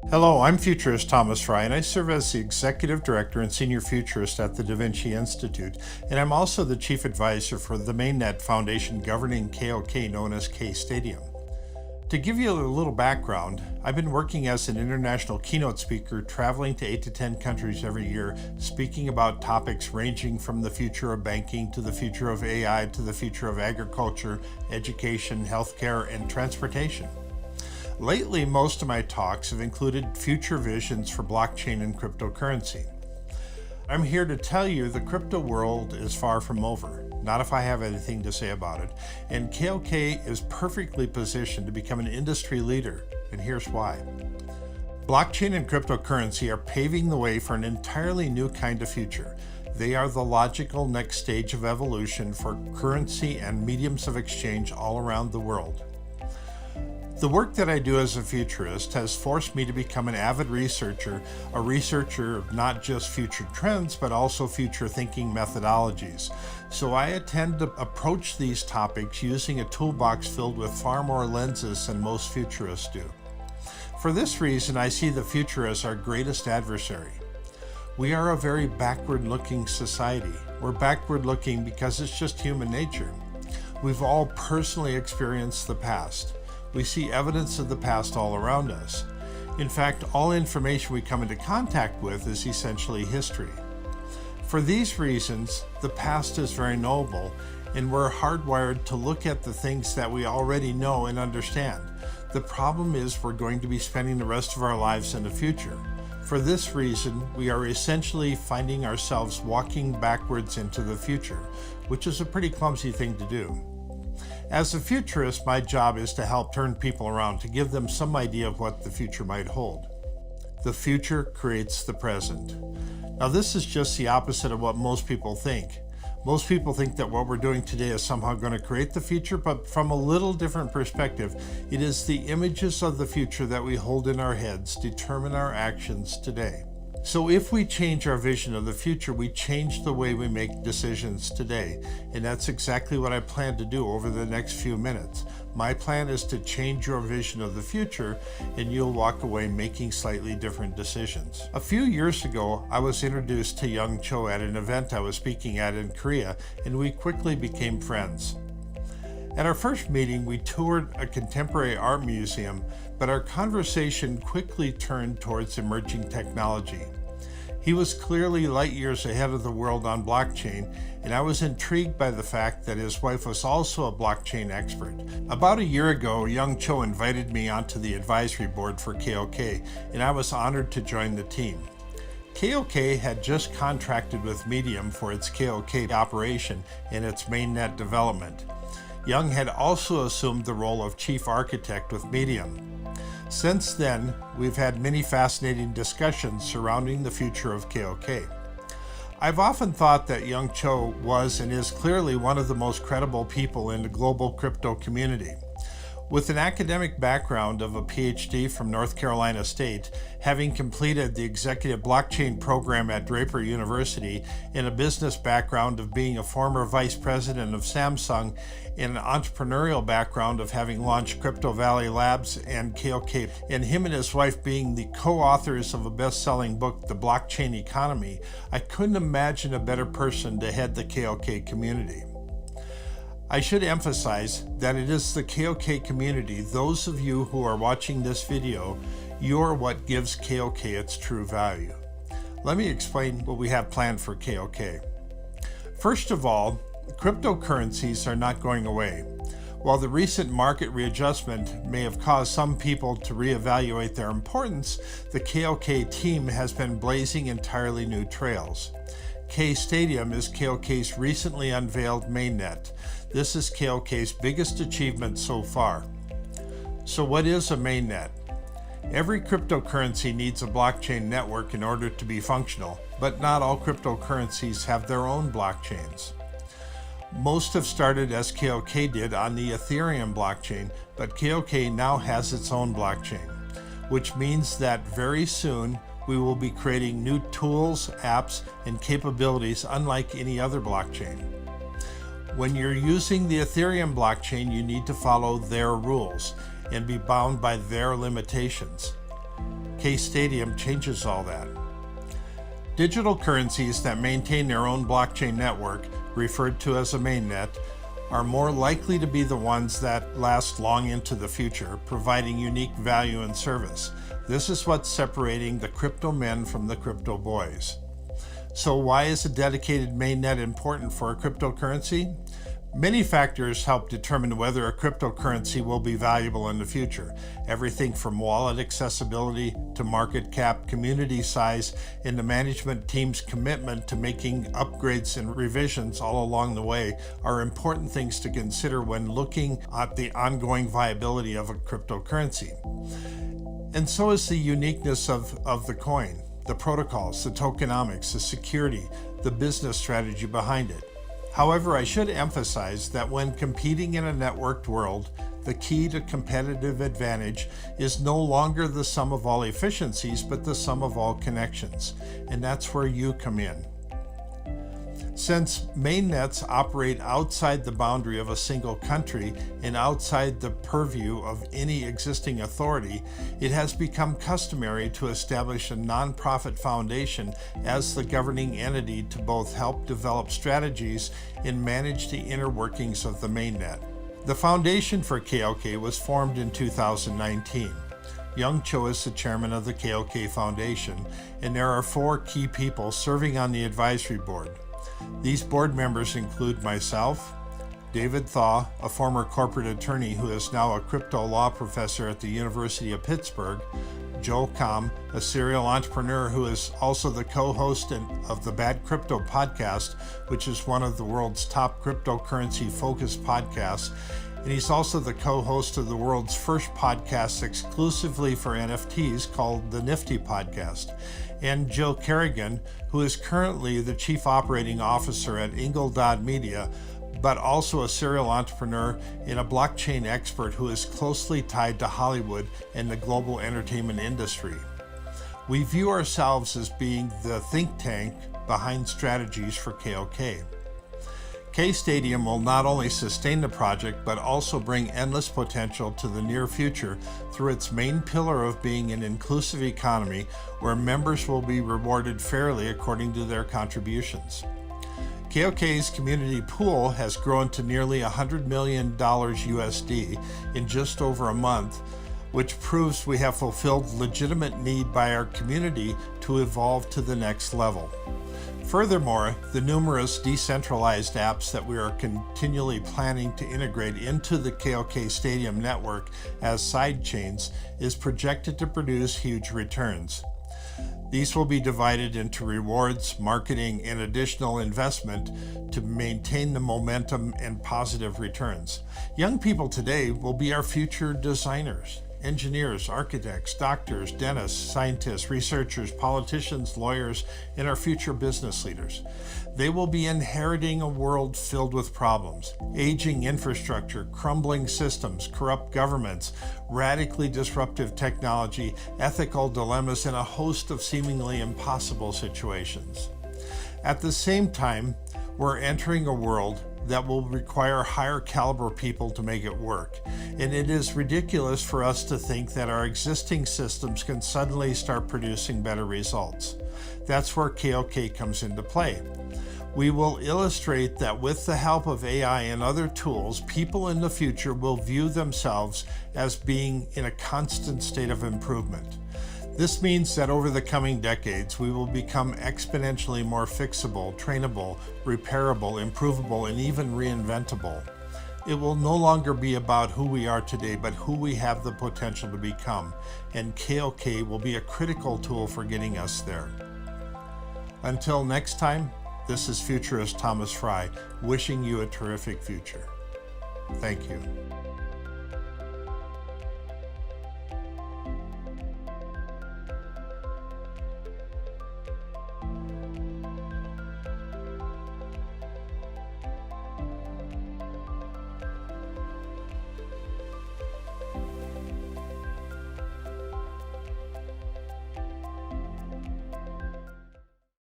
Hello, I'm futurist Thomas Frey, and I serve as the Executive Director and Senior Futurist at the DaVinci Institute, and I'm also the Chief Advisor for the Mainnet Foundation governing KOK, known as K Stadium. To give you a little background, I've been working as an international keynote speaker, traveling to 8 to 10 countries every year, speaking about topics ranging from the future of banking to the future of AI to the future of agriculture, education, healthcare, and transportation. Lately, most of my talks have included future visions for blockchain and cryptocurrency. I'm here to tell you the crypto world is far from over, not if I have anything to say about it, and KOK is perfectly positioned to become an industry leader, and here's why. Blockchain and cryptocurrency are paving the way for an entirely new kind of future. They are the logical next stage of evolution for currency and mediums of exchange all around the world. The work that I do as a futurist has forced me to become an avid researcher, a researcher of not just future trends, but also future thinking methodologies. So I tend to approach these topics using a toolbox filled with far more lenses than most futurists do. For this reason, I see the future as our greatest adversary. We are a very backward-looking society. We're backward-looking because it's just human nature. We've all personally experienced the past. We see evidence of the past all around us. In fact, all information we come into contact with is essentially history. For these reasons, the past is very noble, and we're hardwired to look at the things that we already know and understand. The problem is we're going to be spending the rest of our lives in the future. For this reason, we are essentially finding ourselves walking backwards into the future, which is a pretty clumsy thing to do. As a futurist, my job is to help turn people around, to give them some idea of what the future might hold. The future creates the present. Now, this is just the opposite of what most people think. Most people think that what we're doing today is somehow going to create the future, but from a little different perspective, it is the images of the future that we hold in our heads determine our actions today. So if we change our vision of the future, we change the way we make decisions today. And that's exactly what I plan to do over the next few minutes. My plan is to change your vision of the future, and you'll walk away making slightly different decisions. A few years ago, I was introduced to Young Cho at an event I was speaking at in Korea, and we quickly became friends. At our first meeting, we toured a contemporary art museum, but our conversation quickly turned towards emerging technology. He was clearly light years ahead of the world on blockchain, and I was intrigued by the fact that his wife was also a blockchain expert. About a year ago, Young Cho invited me onto the advisory board for KOK, and I was honored to join the team. KOK had just contracted with Medium for its KOK operation and its mainnet development. Young had also assumed the role of chief architect with Medium. Since then, we've had many fascinating discussions surrounding the future of KOK. I've often thought that Young Cho was and is clearly one of the most credible people in the global crypto community. With an academic background of a PhD from North Carolina State, having completed the executive blockchain program at Draper University, and a business background of being a former vice president of Samsung, and an entrepreneurial background of having launched Crypto Valley Labs and KOK, and him and his wife being the co-authors of a best-selling book, The Blockchain Economy, I couldn't imagine a better person to head the KOK community. I should emphasize that it is the KOK community, those of you who are watching this video, you're what gives KOK its true value. Let me explain what we have planned for KOK. First of all, cryptocurrencies are not going away. While the recent market readjustment may have caused some people to reevaluate their importance, the KOK team has been blazing entirely new trails. K Stadium is KOK's recently unveiled mainnet. This is KOK's biggest achievement so far. So what is a mainnet? Every cryptocurrency needs a blockchain network in order to be functional, but not all cryptocurrencies have their own blockchains. Most have started as KOK did on the Ethereum blockchain, but KOK now has its own blockchain, which means that very soon we will be creating new tools, apps, and capabilities unlike any other blockchain. When you're using the Ethereum blockchain, you need to follow their rules and be bound by their limitations. KOK Stadium changes all that. Digital currencies that maintain their own blockchain network, referred to as a mainnet, are more likely to be the ones that last long into the future, providing unique value and service. This is what's separating the crypto men from the crypto boys. So why is a dedicated mainnet important for a cryptocurrency? Many factors help determine whether a cryptocurrency will be valuable in the future. Everything from wallet accessibility to market cap, community size, and the management team's commitment to making upgrades and revisions all along the way are important things to consider when looking at the ongoing viability of a cryptocurrency. And so is the uniqueness of the coin, the protocols, the tokenomics, the security, the business strategy behind it. However, I should emphasize that when competing in a networked world, the key to competitive advantage is no longer the sum of all efficiencies, but the sum of all connections. And that's where you come in. Since mainnets operate outside the boundary of a single country and outside the purview of any existing authority, it has become customary to establish a nonprofit foundation as the governing entity to both help develop strategies and manage the inner workings of the mainnet. The foundation for KOK was formed in 2019. Young Cho is the chairman of the KOK Foundation, and there are 4 key people serving on the advisory board. These board members include myself, David Thaw, a former corporate attorney who is now a crypto law professor at the University of Pittsburgh, Joe Kam, a serial entrepreneur who is also the co-host of the Bad Crypto podcast, which is one of the world's top cryptocurrency-focused podcasts, and he's also the co-host of the world's first podcast exclusively for NFTs called the Nifty Podcast, and Jill Kerrigan, who is currently the Chief Operating Officer at Ingle Media, but also a serial entrepreneur and a blockchain expert who is closely tied to Hollywood and the global entertainment industry. We view ourselves as being the think tank behind strategies for KOK. K Stadium will not only sustain the project, but also bring endless potential to the near future through its main pillar of being an inclusive economy where members will be rewarded fairly according to their contributions. KOK's community pool has grown to nearly $100 million USD in just over a month, which proves we have fulfilled legitimate need by our community to evolve to the next level. Furthermore, the numerous decentralized apps that we are continually planning to integrate into the KOK Stadium network as sidechains is projected to produce huge returns. These will be divided into rewards, marketing, and additional investment to maintain the momentum and positive returns. Young people today will be our future designers. Engineers, architects, doctors, dentists, scientists, researchers, politicians, lawyers, and our future business leaders. They will be inheriting a world filled with problems: aging infrastructure, crumbling systems, corrupt governments, radically disruptive technology, ethical dilemmas, and a host of seemingly impossible situations. At the same time, we're entering a world that will require higher caliber people to make it work. And it is ridiculous for us to think that our existing systems can suddenly start producing better results. That's where KOK comes into play. We will illustrate that with the help of AI and other tools, people in the future will view themselves as being in a constant state of improvement. This means that over the coming decades, we will become exponentially more fixable, trainable, repairable, improvable, and even reinventable. It will no longer be about who we are today, but who we have the potential to become, and KOK will be a critical tool for getting us there. Until next time, this is futurist Thomas Frey, wishing you a terrific future. Thank you.